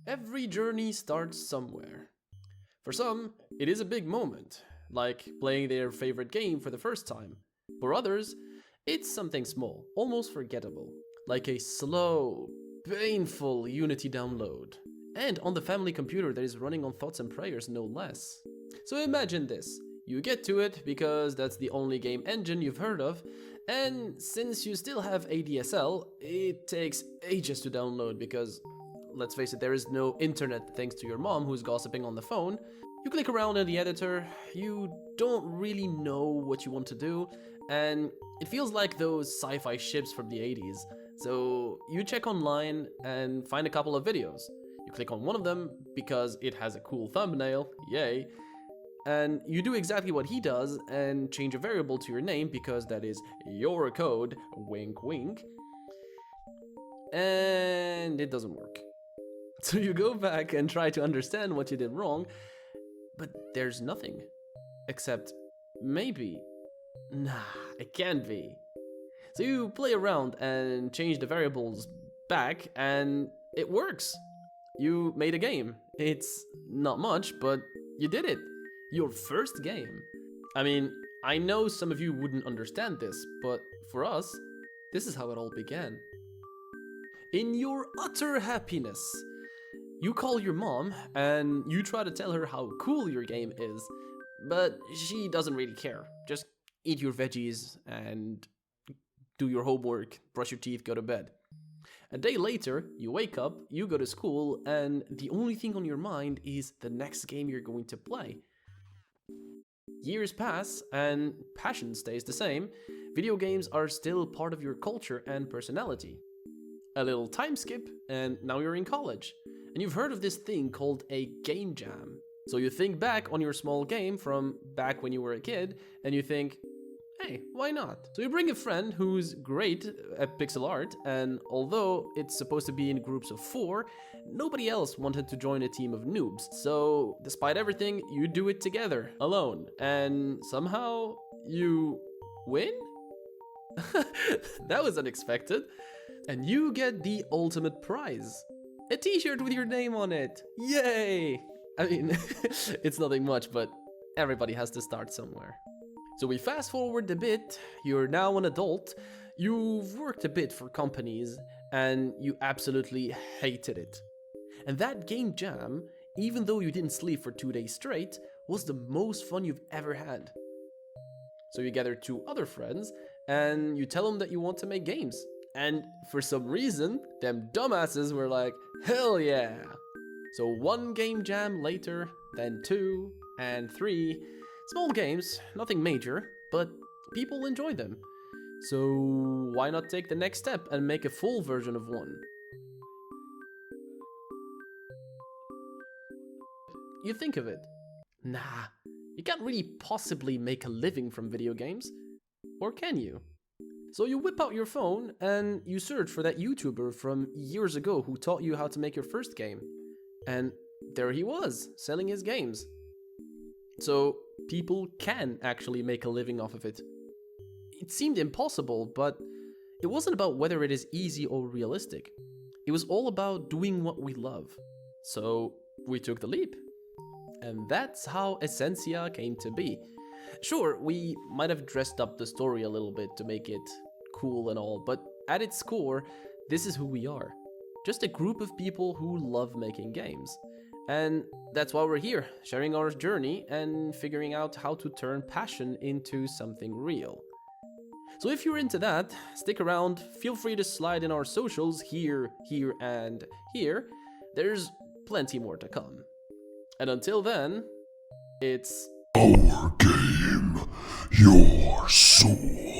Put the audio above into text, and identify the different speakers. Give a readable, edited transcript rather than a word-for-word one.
Speaker 1: Every journey starts somewhere. For some, it is a big moment, like playing their favorite game for the first time. For others, it's something small, almost forgettable, like a slow, painful Unity download. And on the family computer that is running on thoughts and prayers, no less. So imagine this. You get to it because that's the only game engine you've heard of, and since you still have ADSL, it takes ages to download because, let's face it, there is no internet thanks to your mom who's gossiping on the phone. You click around in the editor, you don't really know what you want to do, and it feels like those sci-fi ships from the 80s. So you check online and find a couple of videos. You click on one of them because it has a cool thumbnail, yay. And you do exactly what he does and change a variable to your name because that is your code, wink wink. And it doesn't work. So you go back and try to understand what you did wrong, but there's nothing. Except, maybe. Nah, it can't be. So you play around and change the variables back and it works. You made a game. It's not much, but you did it. Your first game. I mean, I know some of you wouldn't understand this, but for us, this is how it all began. In your utter happiness, you call your mom and you try to tell her how cool your game is, but she doesn't really care. Just eat your veggies and do your homework, brush your teeth, go to bed. A day later, you wake up, you go to school, and the only thing on your mind is the next game you're going to play. Years pass, and passion stays the same. Video games are still part of your culture and personality. A little time skip, and now you're in college. And you've heard of this thing called a game jam. So you think back on your small game from back when you were a kid, and you think, hey, why not? So you bring a friend who's great at pixel art, and although it's supposed to be in groups of 4, nobody else wanted to join a team of noobs. So despite everything, you do it together, alone, and somehow you win? That was unexpected. And you get the ultimate prize. A t-shirt with your name on it. Yay! I mean, it's nothing much, but everybody has to start somewhere. So we fast forward a bit, you're now an adult, you've worked a bit for companies, and you absolutely hated it. And that game jam, even though you didn't sleep for 2 days straight, was the most fun you've ever had. So you gather 2 other friends, and you tell them that you want to make games. And for some reason, them dumbasses were like, hell yeah! So 1 game jam later, then 2, and 3, small games, nothing major, but people enjoy them. So why not take the next step and make a full version of one? You think of it. Nah, you can't really possibly make a living from video games. Or can you? So you whip out your phone and you search for that YouTuber from years ago who taught you how to make your first game. And there he was, selling his games. So people can actually make a living off of it. It seemed impossible, but it wasn't about whether it is easy or realistic. It was all about doing what we love. So we took the leap. And that's how Essencia came to be. Sure, we might have dressed up the story a little bit to make it cool and all, but at its core, this is who we are. Just a group of people who love making games. And that's why we're here, sharing our journey and figuring out how to turn passion into something real. So if you're into that, stick around, feel free to slide in our socials here, and here. There's plenty more to come. And until then, it's
Speaker 2: our game, your soul.